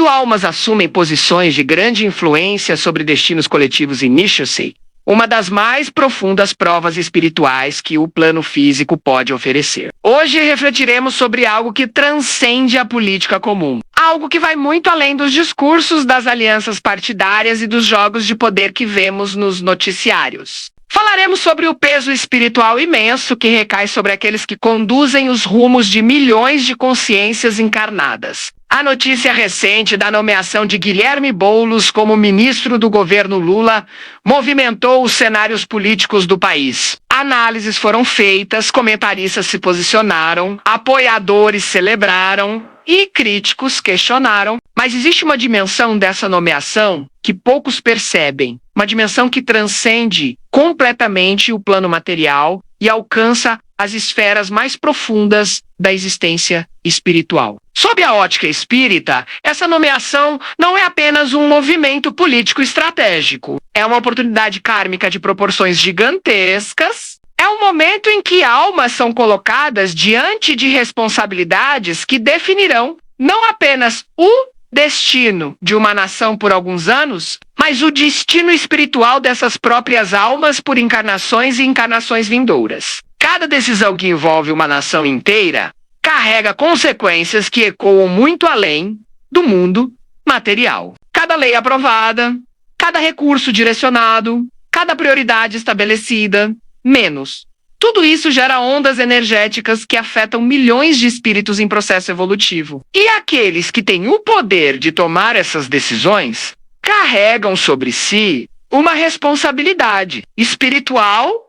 Quando almas assumem posições de grande influência sobre destinos coletivos, inicia-se uma das mais profundas provas espirituais que o plano físico pode oferecer. Hoje refletiremos sobre algo que transcende a política comum. Algo que vai muito além dos discursos, das alianças partidárias e dos jogos de poder que vemos nos noticiários. Falaremos sobre o peso espiritual imenso que recai sobre aqueles que conduzem os rumos de milhões de consciências encarnadas. A notícia recente da nomeação de Guilherme Boulos como ministro do governo Lula movimentou os cenários políticos do país. Análises foram feitas, comentaristas se posicionaram, apoiadores celebraram e críticos questionaram. Mas existe uma dimensão dessa nomeação que poucos percebem, uma dimensão que transcende completamente o plano material e alcança as esferas mais profundas da existência espiritual. Sob a ótica espírita, essa nomeação não é apenas um movimento político estratégico. É uma oportunidade kármica de proporções gigantescas. É um momento em que almas são colocadas diante de responsabilidades que definirão não apenas o destino de uma nação por alguns anos, mas o destino espiritual dessas próprias almas por encarnações e encarnações vindouras. Cada decisão que envolve uma nação inteira carrega consequências que ecoam muito além do mundo material. Cada lei aprovada, cada recurso direcionado, cada prioridade estabelecida, menos. Tudo isso gera ondas energéticas que afetam milhões de espíritos em processo evolutivo. E aqueles que têm o poder de tomar essas decisões carregam sobre si uma responsabilidade espiritual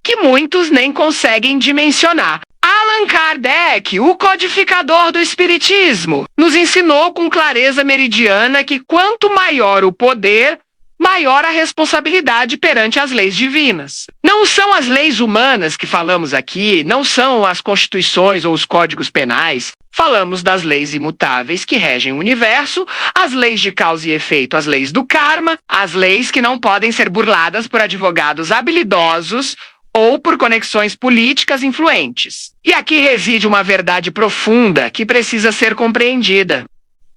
que muitos nem conseguem dimensionar. Allan Kardec, o codificador do Espiritismo, nos ensinou com clareza meridiana que quanto maior o poder, maior a responsabilidade perante as leis divinas. Não são as leis humanas que falamos aqui, não são as constituições ou os códigos penais. Falamos das leis imutáveis que regem o universo, as leis de causa e efeito, as leis do karma, as leis que não podem ser burladas por advogados habilidosos ou por conexões políticas influentes. E aqui reside uma verdade profunda que precisa ser compreendida.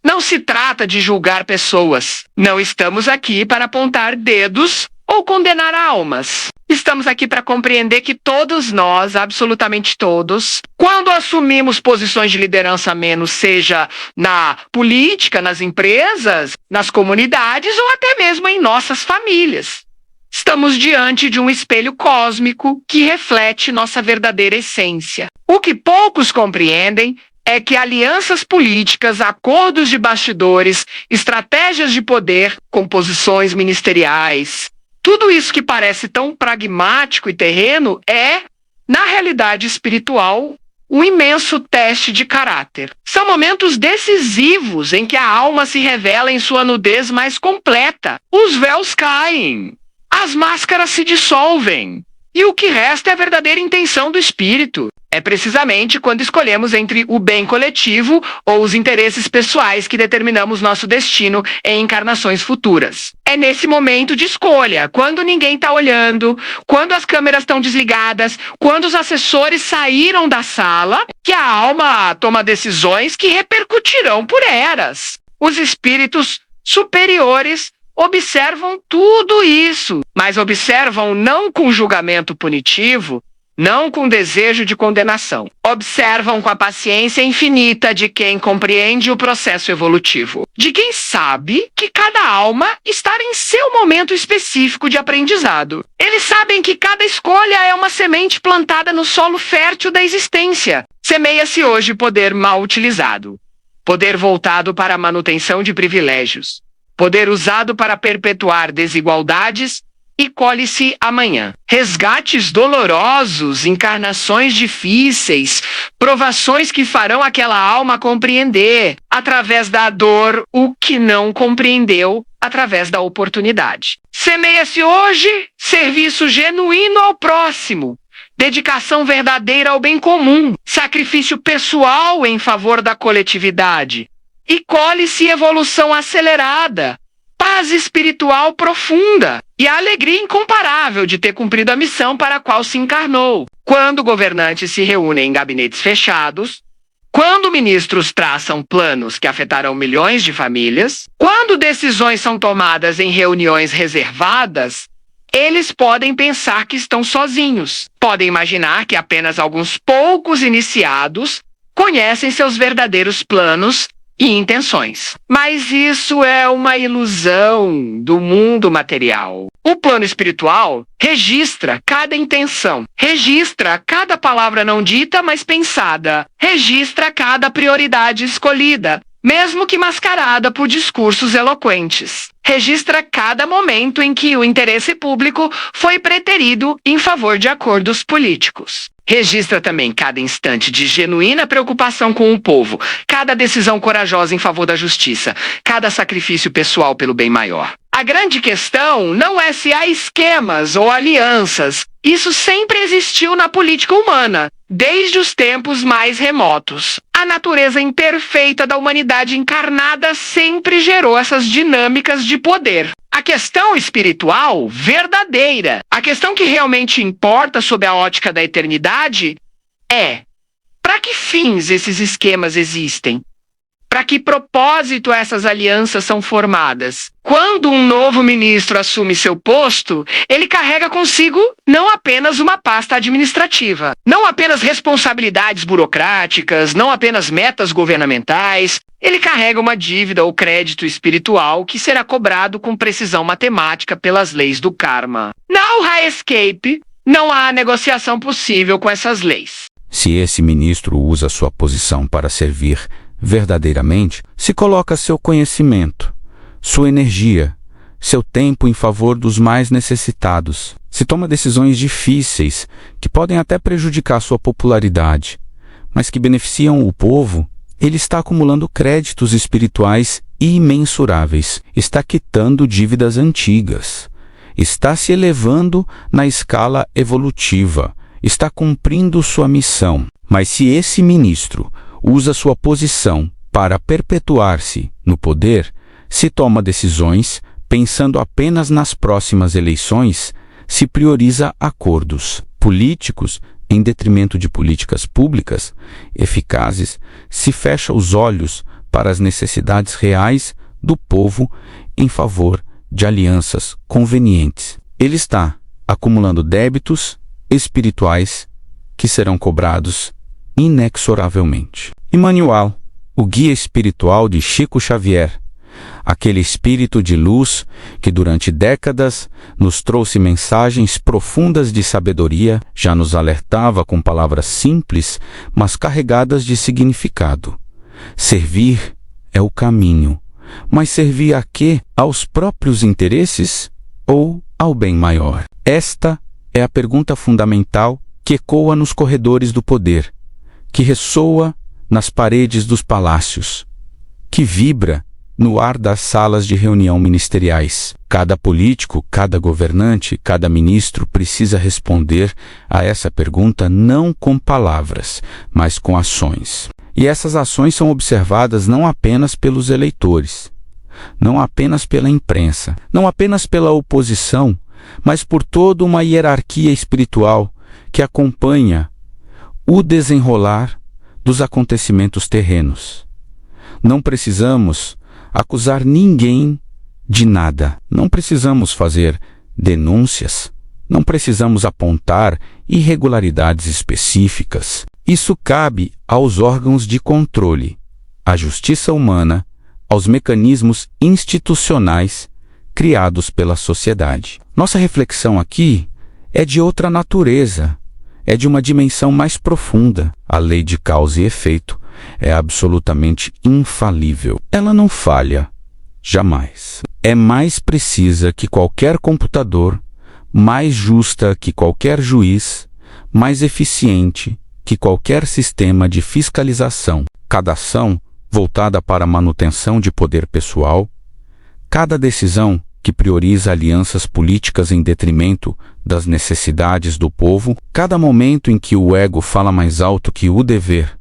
Não se trata de julgar pessoas. Não estamos aqui para apontar dedos ou condenar almas. Estamos aqui para compreender que todos nós, absolutamente todos, quando assumimos posições de liderança menos, seja na política, nas empresas, nas comunidades ou até mesmo em nossas famílias, estamos diante de um espelho cósmico que reflete nossa verdadeira essência. O que poucos compreendem é que alianças políticas, acordos de bastidores, estratégias de poder, composições ministeriais, tudo isso que parece tão pragmático e terreno é, na realidade espiritual, um imenso teste de caráter. São momentos decisivos em que a alma se revela em sua nudez mais completa. Os véus caem, as máscaras se dissolvem, e o que resta é a verdadeira intenção do espírito. É precisamente quando escolhemos entre o bem coletivo ou os interesses pessoais que determinamos nosso destino em encarnações futuras. É nesse momento de escolha, quando ninguém está olhando, quando as câmeras estão desligadas, quando os assessores saíram da sala, que a alma toma decisões que repercutirão por eras. Os espíritos superiores observam tudo isso, mas observam não com julgamento punitivo, não com desejo de condenação. Observam com a paciência infinita de quem compreende o processo evolutivo, de quem sabe que cada alma está em seu momento específico de aprendizado. Eles sabem que cada escolha é uma semente plantada no solo fértil da existência. Semeia-se hoje poder mal utilizado, poder voltado para a manutenção de privilégios, poder usado para perpetuar desigualdades, e colhe-se amanhã. Resgates dolorosos, encarnações difíceis, provações que farão aquela alma compreender, através da dor, o que não compreendeu, através da oportunidade. Semeia-se hoje serviço genuíno ao próximo, dedicação verdadeira ao bem comum, sacrifício pessoal em favor da coletividade, e colhe-se evolução acelerada, paz espiritual profunda e a alegria incomparável de ter cumprido a missão para a qual se encarnou. Quando governantes se reúnem em gabinetes fechados, Quando ministros traçam planos que afetarão milhões de famílias, quando decisões são tomadas em reuniões reservadas, eles podem pensar que estão sozinhos. Podem imaginar que apenas alguns poucos iniciados conhecem seus verdadeiros planos e intenções. Mas isso é uma ilusão do mundo material. O plano espiritual registra cada intenção, registra cada palavra não dita, mas pensada, registra cada prioridade escolhida, mesmo que mascarada por discursos eloquentes. Registra cada momento em que o interesse público foi preterido em favor de acordos políticos. Registra também cada instante de genuína preocupação com o povo, cada decisão corajosa em favor da justiça, cada sacrifício pessoal pelo bem maior. A grande questão não é se há esquemas ou alianças. Isso sempre existiu na política humana, desde os tempos mais remotos. A natureza imperfeita da humanidade encarnada sempre gerou essas dinâmicas de poder. A questão espiritual, verdadeira, a questão que realmente importa sob a ótica da eternidade é: para que fins esses esquemas existem? Para que propósito essas alianças são formadas? Quando um novo ministro assume seu posto, ele carrega consigo não apenas uma pasta administrativa, não apenas responsabilidades burocráticas, não apenas metas governamentais. Ele carrega uma dívida ou crédito espiritual que será cobrado com precisão matemática pelas leis do karma. Não há escape, não há negociação possível com essas leis. Se esse ministro usa sua posição para servir verdadeiramente, se coloca seu conhecimento, sua energia, seu tempo em favor dos mais necessitados, se toma decisões difíceis que podem até prejudicar sua popularidade, mas que beneficiam o povo, ele está acumulando créditos espirituais imensuráveis, está quitando dívidas antigas, está se elevando na escala evolutiva, está cumprindo sua missão. Mas se esse ministro usa sua posição para perpetuar-se no poder, se toma decisões pensando apenas nas próximas eleições, se prioriza acordos políticos em detrimento de políticas públicas eficazes, se fecha os olhos para as necessidades reais do povo em favor de alianças convenientes. Ele está acumulando débitos espirituais que serão cobrados inexoravelmente. Emmanuel, o guia espiritual de Chico Xavier, aquele espírito de luz que durante décadas nos trouxe mensagens profundas de sabedoria, já nos alertava com palavras simples, mas carregadas de significado. Servir é o caminho, mas servir a quê? Aos próprios interesses ou ao bem maior? Esta é a pergunta fundamental que ecoa nos corredores do poder, que ressoa nas paredes dos palácios, que vibra no ar das salas de reunião ministeriais. Cada político, cada governante, cada ministro precisa responder a essa pergunta não com palavras, mas com ações. E essas ações são observadas não apenas pelos eleitores, não apenas pela imprensa, não apenas pela oposição, mas por toda uma hierarquia espiritual que acompanha o desenrolar dos acontecimentos terrenos. Não precisamos acusar ninguém de nada. Não precisamos fazer denúncias. Não precisamos apontar irregularidades específicas. Isso cabe aos órgãos de controle, à justiça humana, aos mecanismos institucionais criados pela sociedade. Nossa reflexão aqui é de outra natureza. É de uma dimensão mais profunda. A lei de causa e efeito é absolutamente infalível. Ela não falha, jamais. É mais precisa que qualquer computador, mais justa que qualquer juiz, mais eficiente que qualquer sistema de fiscalização. Cada ação voltada para a manutenção de poder pessoal, cada decisão que prioriza alianças políticas em detrimento das necessidades do povo, cada momento em que o ego fala mais alto que o dever,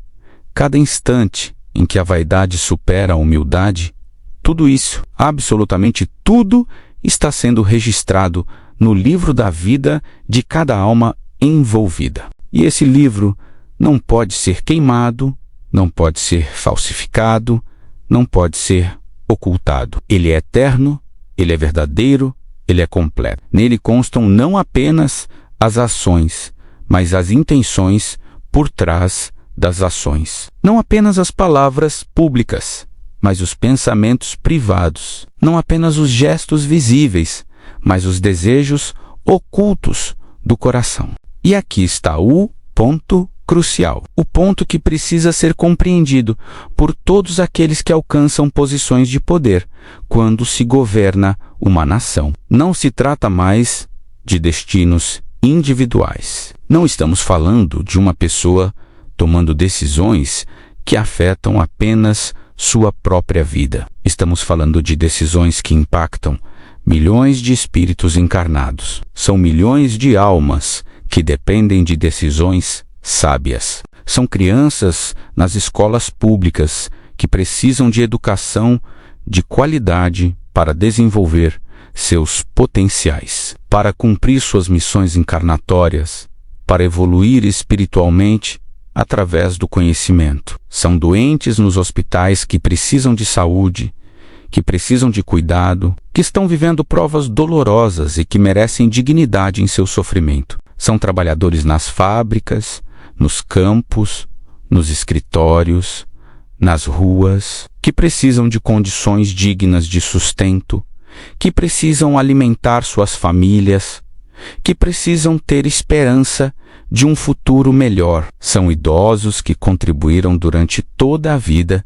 cada instante em que a vaidade supera a humildade, tudo isso, absolutamente tudo, está sendo registrado no livro da vida de cada alma envolvida. E esse livro não pode ser queimado não pode ser falsificado, não pode ser ocultado. Ele é eterno, ele é verdadeiro, ele é completo. Nele constam não apenas as ações, mas as intenções por trás das ações. Não apenas as palavras públicas, mas os pensamentos privados. Não apenas os gestos visíveis, mas os desejos ocultos do coração. E aqui está o ponto crucial, o ponto que precisa ser compreendido por todos aqueles que alcançam posições de poder quando se governa uma nação. Não se trata mais de destinos individuais. Não estamos falando de uma pessoa tomando decisões que afetam apenas sua própria vida. Estamos falando de decisões que impactam milhões de espíritos encarnados. São milhões de almas que dependem de decisões sábias. São crianças nas escolas públicas que precisam de educação de qualidade para desenvolver seus potenciais, para cumprir suas missões encarnatórias, para evoluir espiritualmente através do conhecimento. São doentes nos hospitais que precisam de saúde, que precisam de cuidado, que estão vivendo provas dolorosas e que merecem dignidade em seu sofrimento. São trabalhadores nas fábricas, nos campos, nos escritórios, nas ruas, que precisam de condições dignas de sustento, que precisam alimentar suas famílias, que precisam ter esperança de um futuro melhor. São idosos que contribuíram durante toda a vida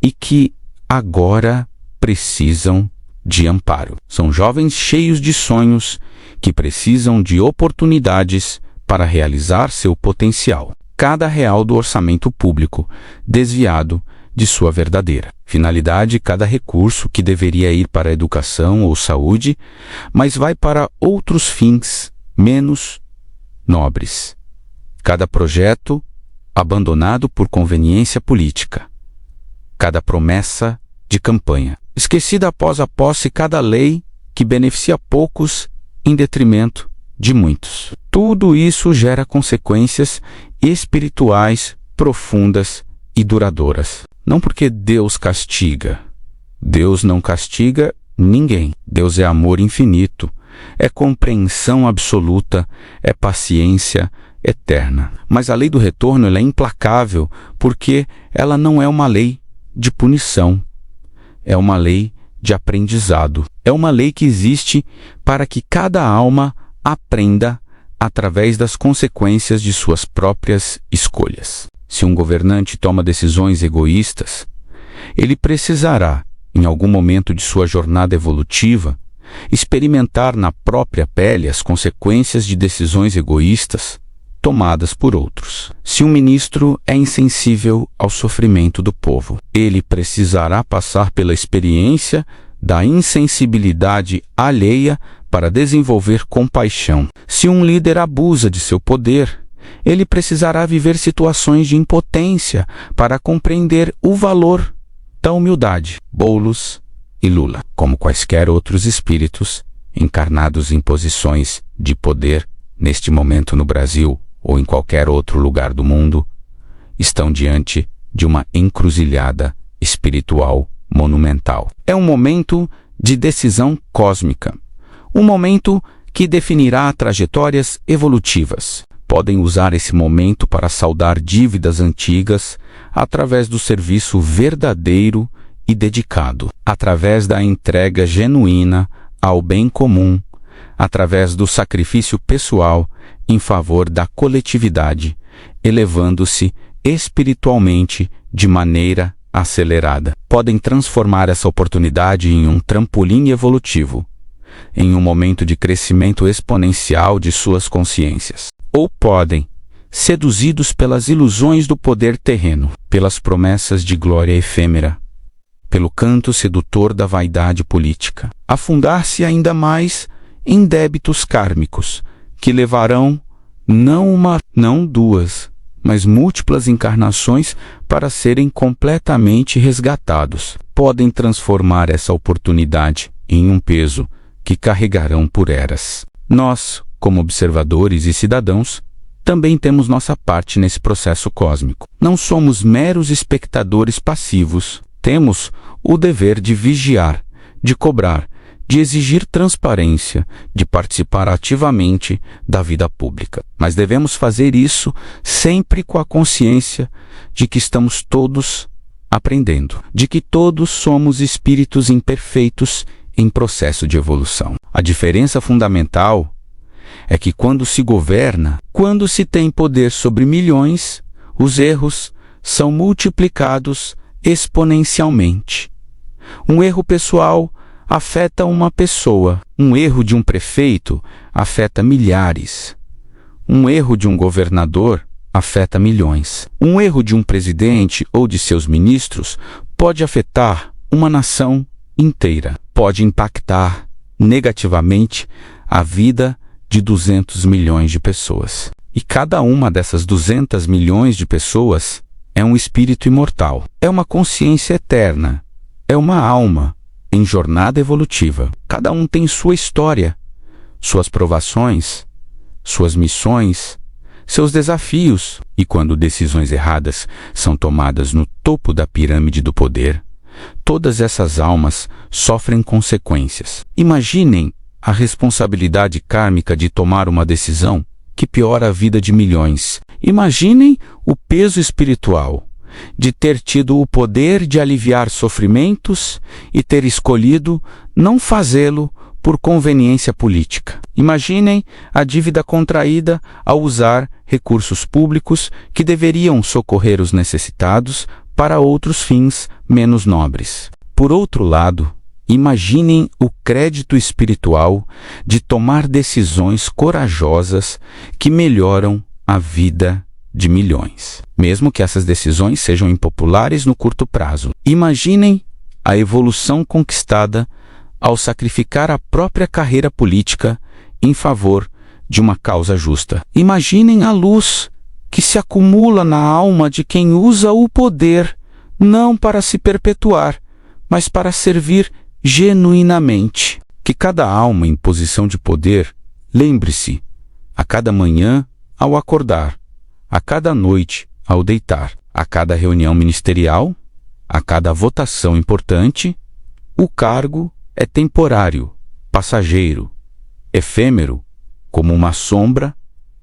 e que agora precisam de amparo. São jovens cheios de sonhos que precisam de oportunidades para realizar seu potencial. Cada real do orçamento público desviado de sua verdadeira finalidade, cada recurso que deveria ir para a educação ou saúde, mas vai para outros fins menos nobres. Cada projeto abandonado por conveniência política. Cada promessa de campanha esquecida após a posse, cada lei que beneficia poucos em detrimento de muitos. Tudo isso gera consequências espirituais profundas e duradouras. Não porque Deus castiga. Deus não castiga ninguém. Deus é amor infinito, é compreensão absoluta, é paciência eterna. Mas a lei do retorno ela é implacável porque ela não é uma lei de punição. É uma lei de aprendizado. É uma lei que existe para que cada alma aprenda através das consequências de suas próprias escolhas. Se um governante toma decisões egoístas, ele precisará, em algum momento de sua jornada evolutiva, experimentar na própria pele as consequências de decisões egoístas tomadas por outros. Se um ministro é insensível ao sofrimento do povo, ele precisará passar pela experiência da insensibilidade alheia para desenvolver compaixão. Se um líder abusa de seu poder, ele precisará viver situações de impotência para compreender o valor da humildade. Boulos e Lula, como quaisquer outros espíritos encarnados em posições de poder neste momento no Brasil ou em qualquer outro lugar do mundo, estão diante de uma encruzilhada espiritual monumental. É um momento de decisão cósmica, um momento que definirá trajetórias evolutivas. Podem usar esse momento para saldar dívidas antigas através do serviço verdadeiro e dedicado, através da entrega genuína ao bem comum, através do sacrifício pessoal em favor da coletividade, elevando-se espiritualmente de maneira acelerada. Podem transformar essa oportunidade em um trampolim evolutivo, em um momento de crescimento exponencial de suas consciências. Ou podem, seduzidos pelas ilusões do poder terreno, pelas promessas de glória efêmera, pelo canto sedutor da vaidade política, afundar-se ainda mais em débitos kármicos, que levarão não uma, não duas, mas múltiplas encarnações para serem completamente resgatados. Podem transformar essa oportunidade em um peso que carregarão por eras. Nós, como observadores e cidadãos, também temos nossa parte nesse processo cósmico. Não somos meros espectadores passivos. Temos o dever de vigiar, de cobrar, de exigir transparência, de participar ativamente da vida pública. Mas devemos fazer isso sempre com a consciência de que estamos todos aprendendo, de que todos somos espíritos imperfeitos em processo de evolução. A diferença fundamental é que quando se governa, quando se tem poder sobre milhões, os erros são multiplicados exponencialmente. Um erro pessoal afeta uma pessoa. Um erro de um prefeito afeta milhares. Um erro de um governador afeta milhões. Um erro de um presidente ou de seus ministros pode afetar uma nação inteira. Pode impactar negativamente a vida de 200 milhões de pessoas. E cada uma dessas 200 milhões de pessoas é um espírito imortal. É uma consciência eterna. É uma alma em jornada evolutiva. Cada um tem sua história, suas provações, suas missões, seus desafios. E quando decisões erradas são tomadas no topo da pirâmide do poder, todas essas almas sofrem consequências. Imaginem a responsabilidade kármica de tomar uma decisão que piora a vida de milhões. Imaginem o peso espiritual de ter tido o poder de aliviar sofrimentos e ter escolhido não fazê-lo por conveniência política. Imaginem a dívida contraída ao usar recursos públicos que deveriam socorrer os necessitados para outros fins menos nobres. Por outro lado, imaginem o crédito espiritual de tomar decisões corajosas que melhoram a vida de milhões, mesmo que essas decisões sejam impopulares no curto prazo. Imaginem a evolução conquistada ao sacrificar a própria carreira política em favor de uma causa justa. Imaginem a luz que se acumula na alma de quem usa o poder não para se perpetuar, mas para servir genuinamente. Que cada alma em posição de poder lembre-se, a cada manhã ao acordar, a cada noite ao deitar, a cada reunião ministerial, a cada votação importante, o cargo é temporário, passageiro, efêmero, como uma sombra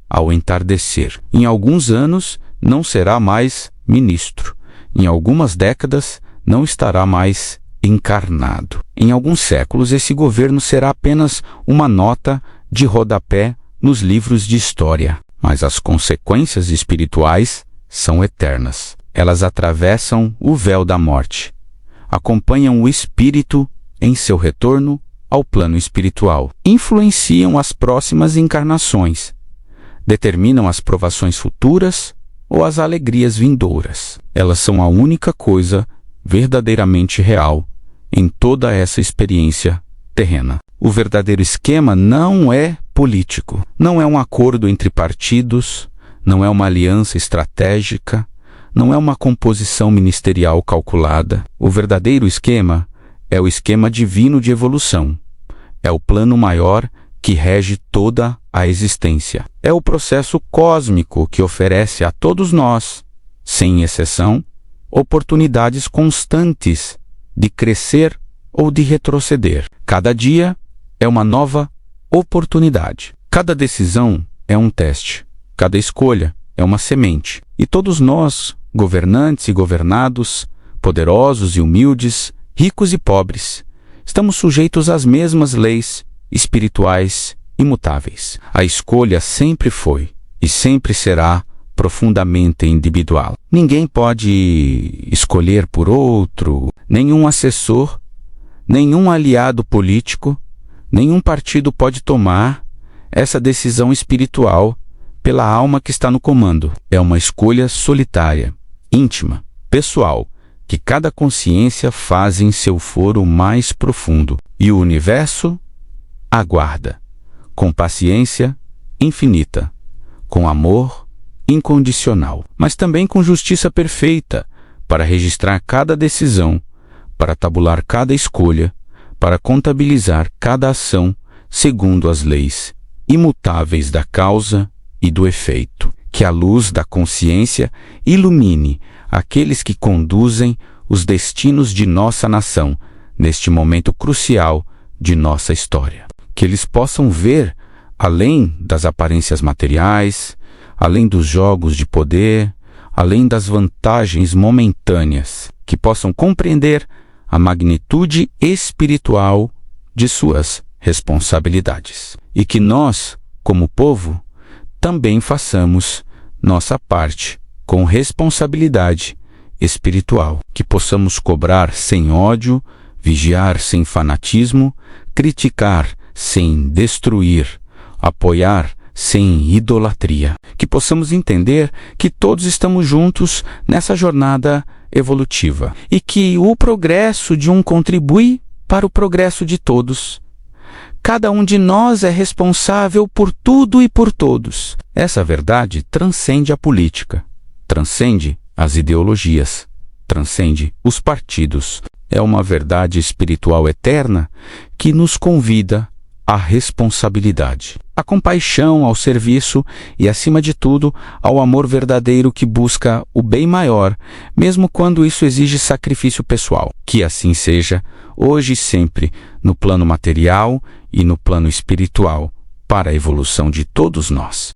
ao entardecer. Em alguns anos não será mais ministro. Em algumas décadas não estará mais encarnado. Em alguns séculos esse governo será apenas uma nota de rodapé nos livros de história. Mas as consequências espirituais são eternas. Elas atravessam o véu da morte, acompanham o espírito em seu retorno ao plano espiritual, influenciam as próximas encarnações, determinam as provações futuras ou as alegrias vindouras. Elas são a única coisa verdadeiramente real em toda essa experiência terrena. O verdadeiro esquema não é político, não é um acordo entre partidos, não é uma aliança estratégica, não é uma composição ministerial calculada. O verdadeiro esquema é o esquema divino de evolução. É o plano maior que rege toda a existência. É o processo cósmico que oferece a todos nós, sem exceção, oportunidades constantes de crescer ou de retroceder. Cada dia é uma nova oportunidade. Cada decisão é um teste. Cada escolha é uma semente. E todos nós, governantes e governados, poderosos e humildes, ricos e pobres, estamos sujeitos às mesmas leis espirituais imutáveis. A escolha sempre foi e sempre será profundamente individual. Ninguém pode escolher por outro, nenhum assessor, nenhum aliado político, nenhum partido pode tomar essa decisão espiritual pela alma que está no comando. É uma escolha solitária, íntima, pessoal, que cada consciência faz em seu foro mais profundo. E o universo aguarda, com paciência infinita, com amor incondicional, mas também com justiça perfeita, para registrar cada decisão, para tabular cada escolha, para contabilizar cada ação segundo as leis imutáveis da causa e do efeito. Que a luz da consciência ilumine aqueles que conduzem os destinos de nossa nação neste momento crucial de nossa história. Que eles possam ver além das aparências materiais, além dos jogos de poder, além das vantagens momentâneas, que possam compreender a magnitude espiritual de suas responsabilidades. E que nós, como povo, também façamos nossa parte com responsabilidade espiritual. Que possamos cobrar sem ódio, vigiar sem fanatismo, criticar sem destruir, apoiar sem idolatria. Que possamos entender que todos estamos juntos nessa jornada evolutiva e que o progresso de um contribui para o progresso de todos. Cada um de nós é responsável por tudo e por todos. Essa verdade transcende a política, transcende as ideologias, transcende os partidos. É uma verdade espiritual eterna que nos convida à responsabilidade, à compaixão, ao serviço e, acima de tudo, ao amor verdadeiro que busca o bem maior, mesmo quando isso exige sacrifício pessoal. Que assim seja, hoje e sempre, no plano material e no plano espiritual, para a evolução de todos nós.